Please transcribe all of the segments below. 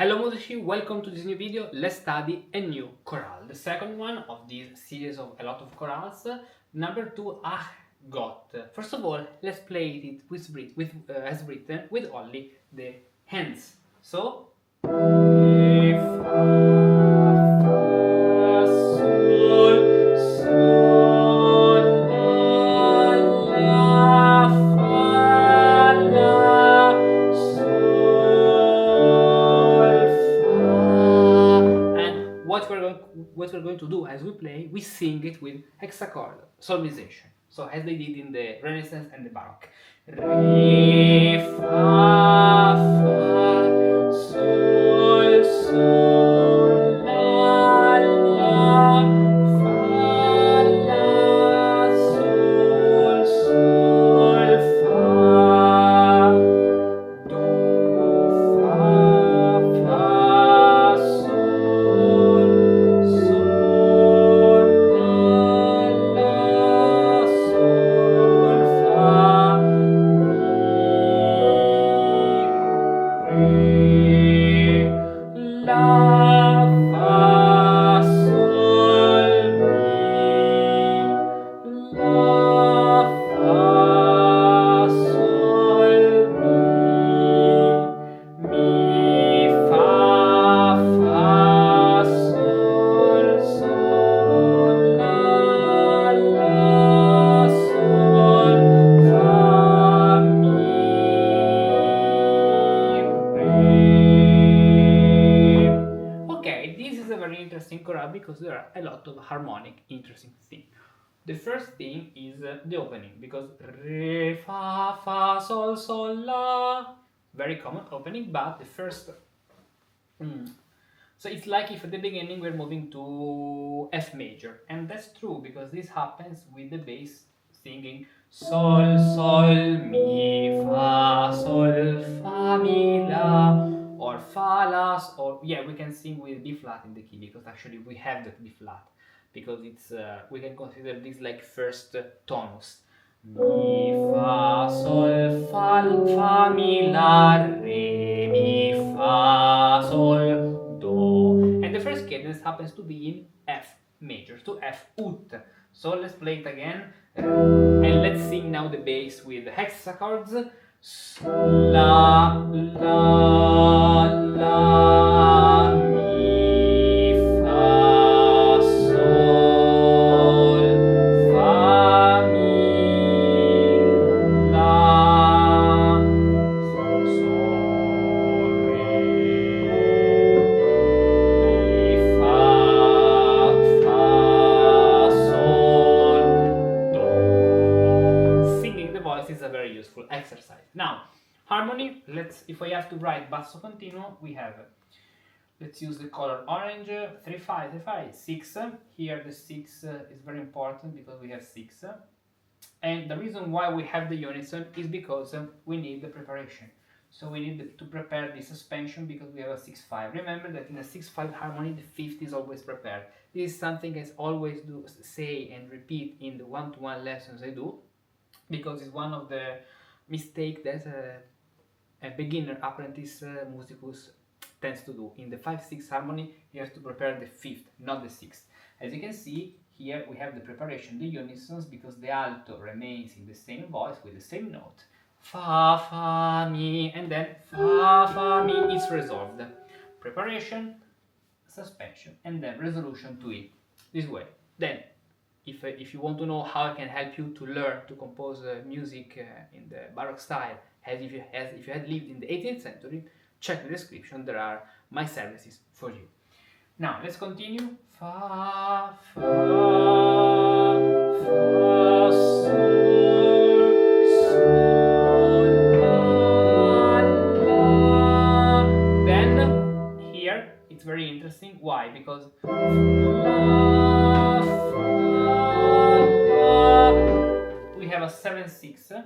Hello Musici, welcome to this new video. Let's study a new chorale, the second one of this series of a lot of chorales. Number 2, Gott. First of all, let's play it as written with only the hands. So, re, fa, sol, sol, la, fa, la, sol, fa. And what we're going to do as we play, we sing it with hexachord, solmization. So as they did in the Renaissance and the Baroque. Re, fa, fa, sol, sol, la, la, fa, la, sol, sol, fa, do, fa, sol, sol, la, sol, fa, mi, re, la, fa, sol, mi, la, fa, sol, mi, fa, sol, sol, la, sol, fa, mi, re. Okay, this is a very interesting chorale because there are a lot of harmonic interesting things. The first thing is the opening, because re, fa, fa, sol, sol, la, very common opening, but the first so it's like if at the beginning we're moving to F major, and that's true because this happens with the bass singing sol, sol, mi, fa, mi, la, or fa, la, or yeah, we can sing with B flat in the key because actually we have the B flat because it's we can consider this like first tonus. Mi, fa, sol, fa, mi, la, re, mi, fa, sol, do. And the first cadence happens to be in F major, to F ut. So let's play it again. And let's sing now the bass with hexachords. La, la, la, mi, fa, sol, fa, mi, la, sol, re, mi, fa, sol, do. Singing the voice is a very useful exercise. Now, harmony, if I have to write basso continuo, we have, let's use the color orange, 3, 5, 3, 5, 6. Here the 6 is very important because we have 6. And the reason why we have the unison is because we need the preparation. So we need to prepare the suspension because we have a 6-5. Remember that in a 6-5 harmony, the fifth is always prepared. This is something I always do say and repeat in the one-to-one lessons I do, because it's one of the mistakes that a beginner apprentice musicus tends to do. In the 5-6 harmony, you have to prepare the fifth, not the sixth. As you can see, here we have the preparation, the unisons, because the alto remains in the same voice with the same note. Fa, fa, mi, and then fa, fa, mi is resolved. Preparation, suspension, and then resolution to it. This way. Then, if you want to know how I can help you to learn to compose music in the Baroque style, as if you had lived in the 18th century, check the description, there are my services for you. Now, let's continue. Fa, fa, fa, sol, sol, la, la. Then, here, it's very interesting. Why? Because la, fa, la, we have a 7-6,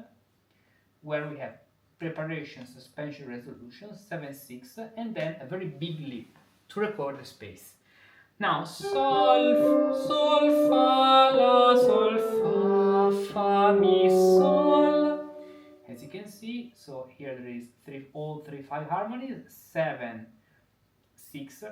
where we have preparation, suspension, resolution, 7-6, and then a very big leap to record the space. Now, sol, sol, fa, la, sol, fa, mi, sol. As you can see, so here there is all three 5 harmonies, 7, 6,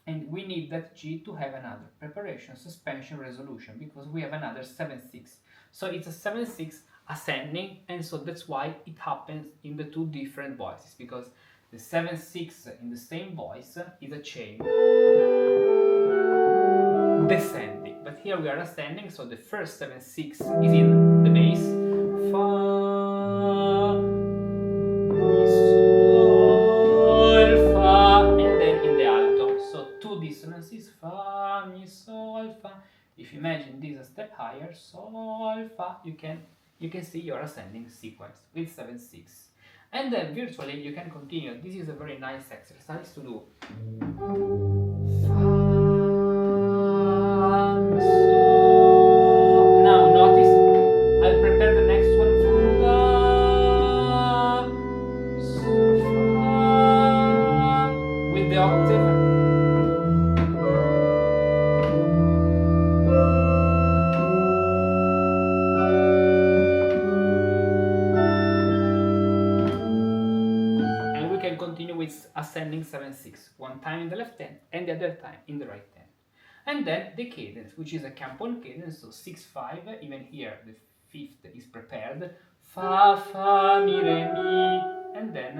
and we need that G to have another preparation, suspension, resolution, because we have another 7/6. So it's a 7/6 ascending, and so that's why it happens in the two different voices, because the 7/6 in the same voice is a chain descending, but here we are ascending, so the first 7/6 is in the bass, fa, mi, sol, fa, and then in the alto, so two dissonances, fa, mi, sol, fa. If you imagine this a step higher, sol, fa, you can see your ascending sequence with 7/6. And then virtually you can continue. This is a very nice exercise to do. Now notice I'll prepare the next one. With the octave. And we can continue with ascending 7/6, one time in the left hand and the other time in the right hand. And then the cadence, which is a counterpoint cadence, so 6/5, even here the fifth is prepared, fa, fa, mi, re, mi, and then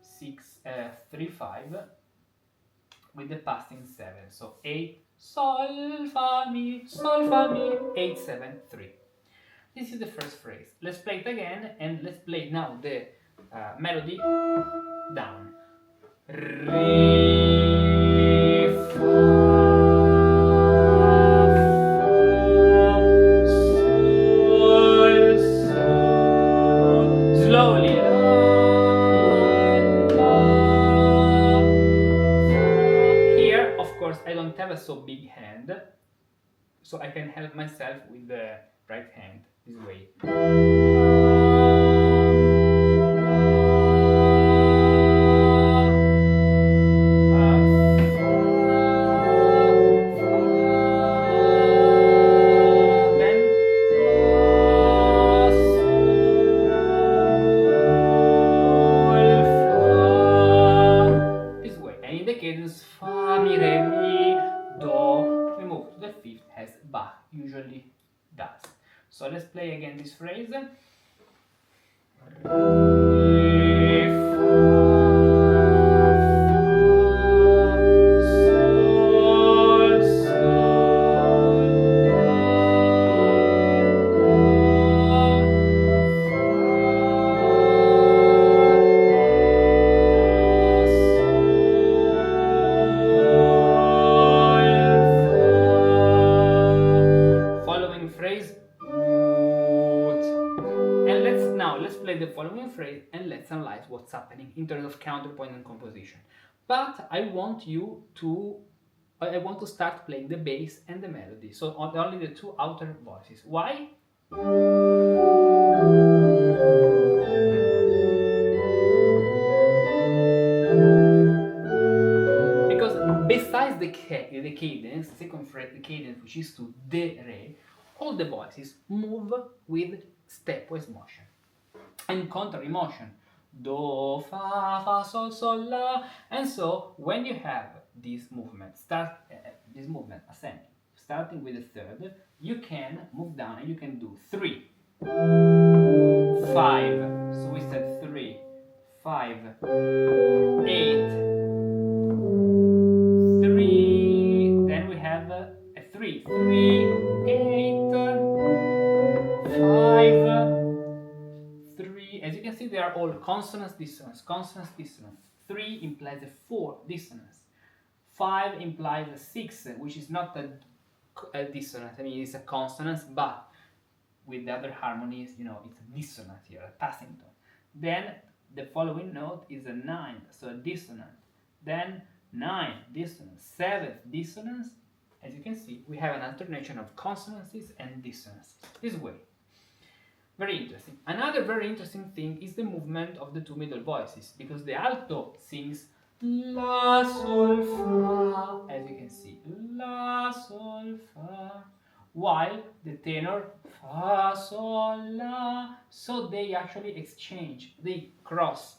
6/3/5 with the passing 7, so 8, sol, fa, mi, 8, 7, 3. This is the first phrase. Let's play it again, and let's play now the melody down. Re, fa, slowly. Here, of course, I don't have a so big hand, so I can help myself with the right hand this way. Fa, mi, re, mi, do. We move to the fifth as Bach usually does. So let's play again this phrase. Re, fa, sol, sol, following phrase, and let's play the following phrase and let's analyze what's happening in terms of counterpoint and composition. But I want to start playing the bass and the melody, so only the two outer voices. Why? Because besides the cadence, the second phrase, the cadence, which is to de, re, all the voices move with stepwise motion and contrary motion, do, fa, fa, sol, sol, la. And so when you have this movement, ascending, starting with the third, you can move down and you can do 3, 5. So we said 3, 5, 8, 3. Then we have a 3, 3, 8, 5, 3. As you can see, they are all consonants, dissonance, consonants, dissonance. 3 implies a 4 dissonance. 5 implies a 6, which is not a dissonance. I mean, it's a consonance, but with the other harmonies, it's a dissonance here, a passing tone. Then the following note is a 9, so a dissonant. Then 9 dissonance, 7th dissonance. As you can see, we have an alternation of consonances and dissonances this way. Very interesting. Another very interesting thing is the movement of the two middle voices, because the alto sings la, sol, fa, as you can see, la, sol, fa, while the tenor fa, sol, la. So they actually exchange, they cross.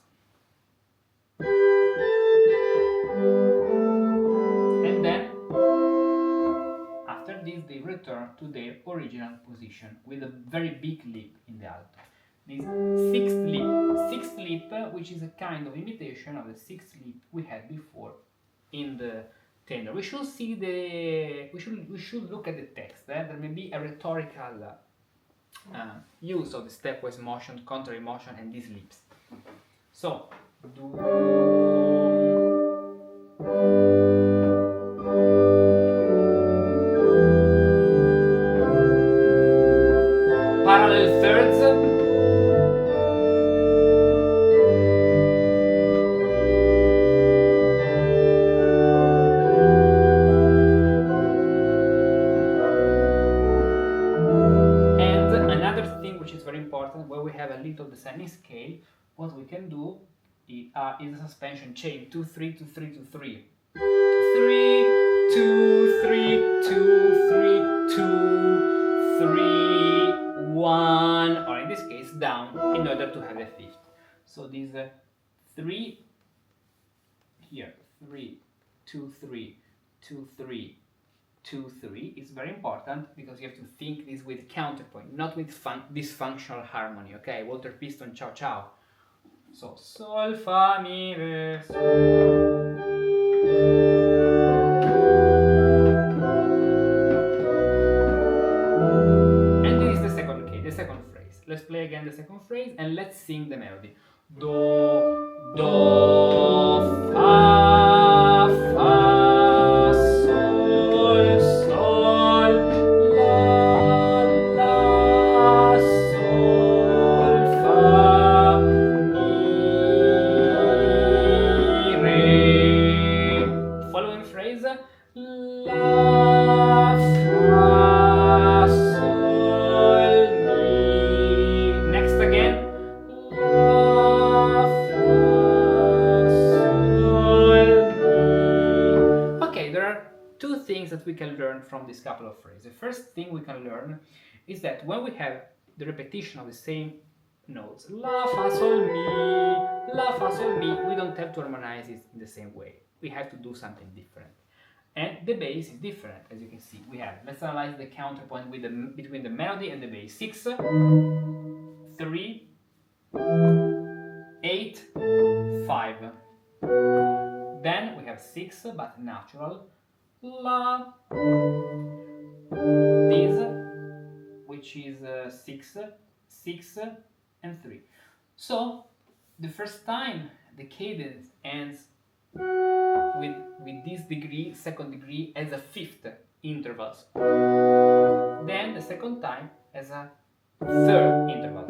original position with a very big lip in the alto. This sixth lip, which is a kind of imitation of the sixth lip we had before in the tenor. We should see we should look at the text. There may be a rhetorical use of the stepwise motion, contrary motion, and these lips. So, parallel thirds. Where we have a little descending scale, what we can do is a suspension chain 2 3 2 3 2 3 3 2 3 2 3 2 3 1, or in this case down, in order to have a fifth. So these 3 here, 3 2 3 2 3 2 3 is very important, because you have to think this with counterpoint, not with dysfunctional harmony. Okay, Walter Piston, ciao ciao. So sol fa mi re sol. And this is the second key, the second phrase. Let's play again the second phrase and let's sing the melody. Do, do, fa, fa, sol, sol, la, la, sol, fa, mi, re. Following phrase, la, fa, sol, mi. Next again, la, fa, sol, mi. Okay, there are two things that we can learn from this couple of phrases. The first thing we can learn is that when we have the repetition of the same notes, la, fa, sol, mi, la, fa, sol, mi, we don't have to harmonize it in the same way. We have to do something different. And the bass is different, as you can see. We have, let's analyze the counterpoint with between the melody and the bass. 6, 3, 8, 5. Then we have 6, but natural. La. This, which is 6, 6, and 3. So, the first time the cadence ends with this degree, second degree, as a fifth intervals. Then the second time as a third interval.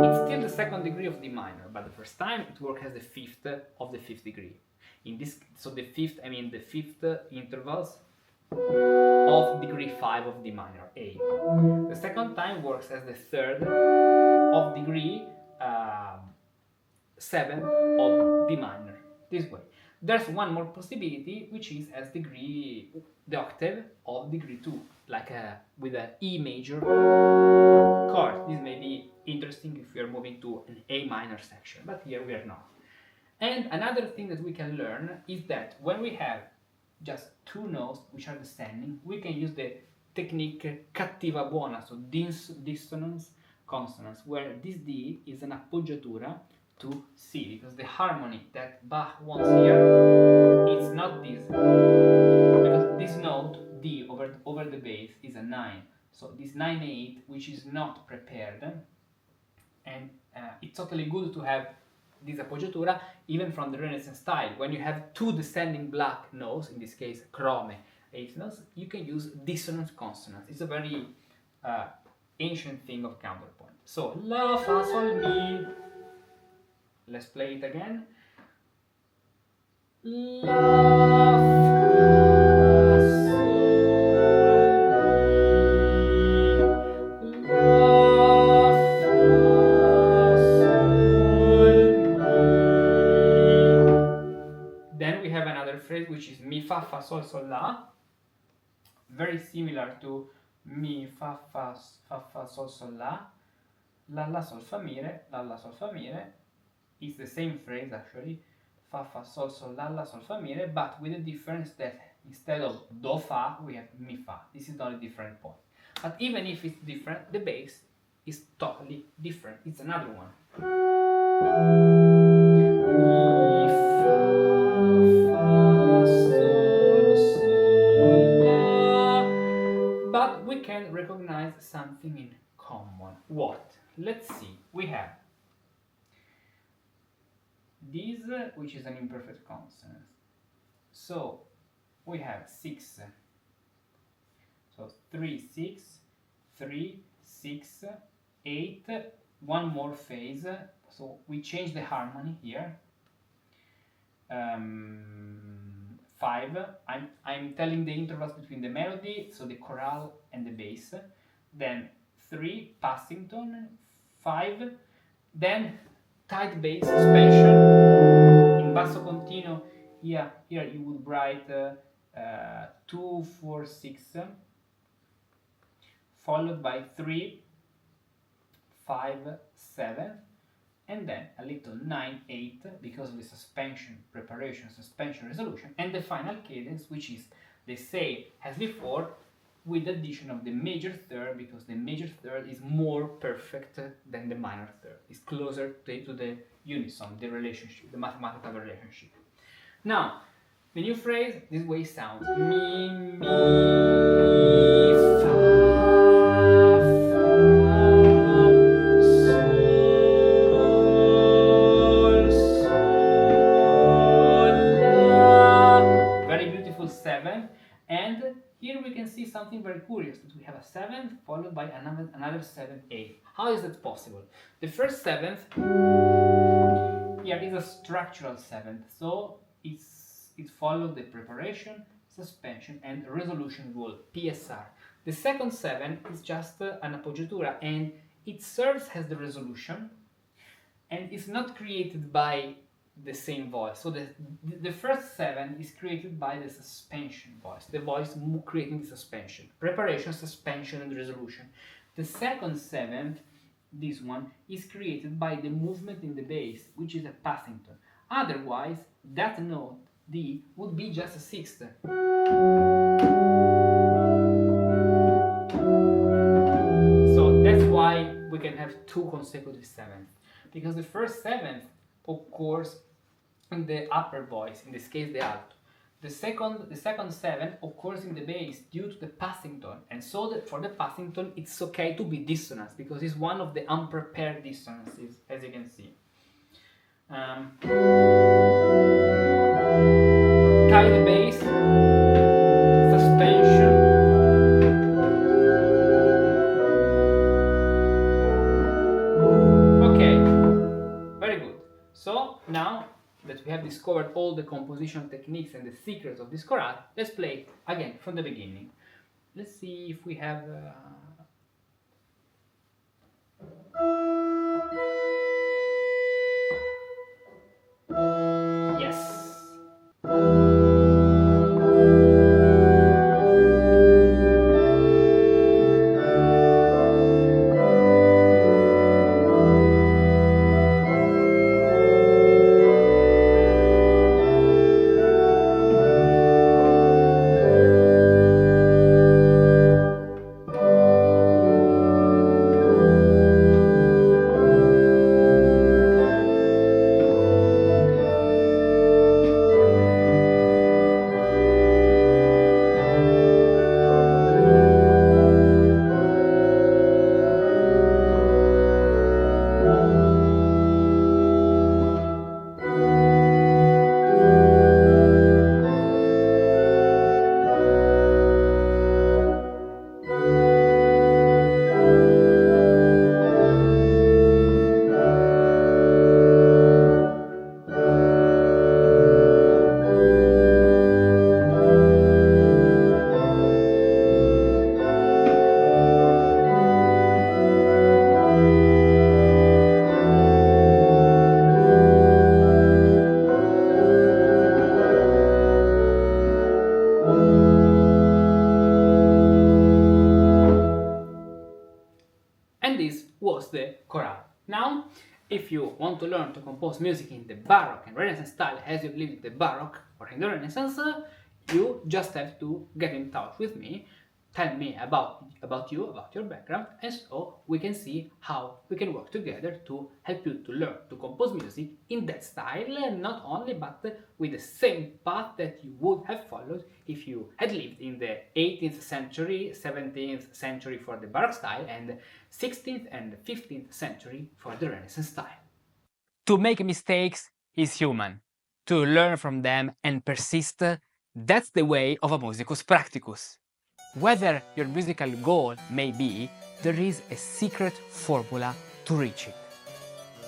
It's still the second degree of D minor, but the first time it works as the fifth of the fifth degree. In this, so the fifth intervals of degree 5 of D minor, A. The second time works as the third of degree 7 of D minor, this way. There's one more possibility, which is as degree, the octave of degree 2, like with an E major chord. This may be interesting if we are moving to an A minor section, but here we are not. And another thing that we can learn is that when we have just two notes which are descending, we can use the technique cattiva buona, so dissonance consonance, where this D is an appoggiatura to C, because the harmony that Bach wants here is not this, because this note D over the bass is a 9, so this 9/8, which is not prepared, and it's totally good to have this appoggiatura even from the Renaissance style. When you have two descending black notes, in this case crome, eighth notes, you can use dissonance consonants. It's a very ancient thing of counterpoint. So la, fa, sol, mi. Let's play it again. La, fa, sol, mi. La, fa, sol, mi. Then we have another phrase which is mi, fa, fa, sol, sol, la. Very similar to mi, fa, fa, sol, sol, la, sol, fa, mi, re, la, sol, fa, mi, re. It's the same phrase actually, fa, fa, sol, sol, la, sol, fa, mi, re, but with the difference that instead of do, fa, we have mi, fa. This is not a different point. But even if it's different, the bass is totally different. It's another one. Mi, fa, sol, la. But we can recognize something in common. What? Let's see. We have this, which is an imperfect consonant. So we have 6. So 3, 6, 3, 6, 8, one more phase. So we change the harmony here. 5. I'm telling the intervals between the melody, so the chorale and the bass. Then 3, passing tone. 5. Then tight bass suspension. In basso continuo, here you would write 2, 4, 6, followed by 3, 5, 7, and then a little 9, 8, because of the suspension, preparation, suspension, resolution, and the final cadence, which is the same as before, with the addition of the major third, because the major third is more perfect than the minor third. It's closer to the unison, the relationship, the mathematical relationship. Now, the new phrase, this way sounds. Mi, mi, fa, la. Very beautiful 7. And here we can see something very curious, that we have a 7th followed by another 7, 8. How is that possible? The first 7th here is a structural 7th, so it followed the preparation, suspension, and resolution rule, PSR. The second 7 is just an appoggiatura, and it serves as the resolution, and it's not created by the same voice. So the first 7 is created by the suspension voice, the voice creating the suspension, preparation, suspension, and resolution. The second 7th, this one, is created by the movement in the bass, which is a passing tone. Otherwise, that note, D, would be just a 6th. So that's why we can have 2 consecutive 7ths, because the first 7th occurs in the upper voice, in this case the alto. The second 7 occurs in the bass due to the passing tone, and so for the passing tone it's okay to be dissonance, because it's one of the unprepared dissonances, as you can see. Tight bass, suspension, okay, very good. So now that we have discovered all the composition techniques and the secrets of this chorale, let's play again from the beginning. Let's see if we have yes. The chorale. Now, if you want to learn to compose music in the Baroque and Renaissance style as you lived in the Baroque or in the Renaissance, you just have to get in touch with me. tell me about you, about your background, and so we can see how we can work together to help you to learn to compose music in that style, and not only, but with the same path that you would have followed if you had lived in the 18th century, 17th century for the Baroque style, and 16th and 15th century for the Renaissance style. To make mistakes is human. To learn from them and persist, that's the way of a musicus practicus. Whether your musical goal may be, there is a secret formula to reach it.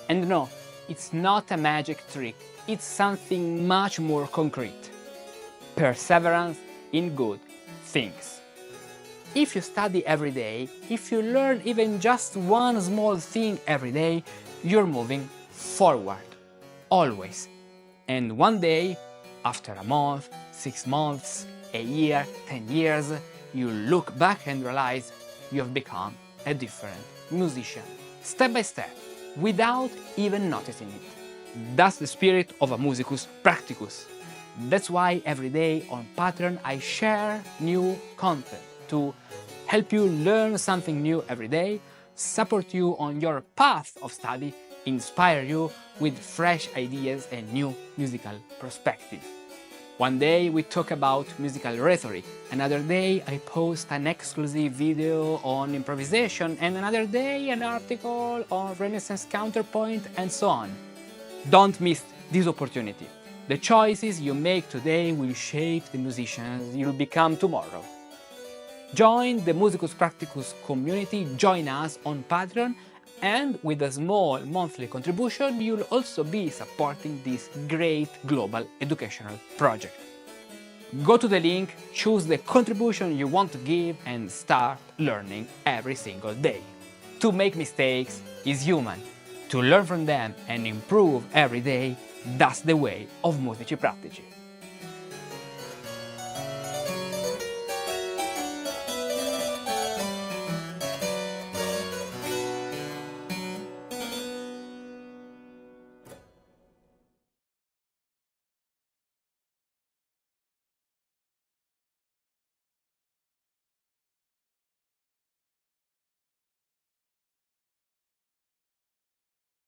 And no, it's not a magic trick, it's something much more concrete. Perseverance in good things. If you study every day, if you learn even just one small thing every day, you're moving forward, always. And one day, after a month, 6 months, a year, 10 years, you look back and realize you have become a different musician, step by step, without even noticing it. That's the spirit of a musicus practicus. That's why every day on Patreon I share new content to help you learn something new every day, support you on your path of study, inspire you with fresh ideas and new musical perspectives. One day we talk about musical rhetoric, another day I post an exclusive video on improvisation, and another day an article on Renaissance counterpoint, and so on. Don't miss this opportunity. The choices you make today will shape the musicians you'll become tomorrow. Join the Musicus Practicus community, join us on Patreon, and with a small monthly contribution you'll also be supporting this great global educational project. Go to the link, choose the contribution you want to give, and start learning every single day. To make mistakes is human. To learn from them and improve every day, that's the way of Musici Practici.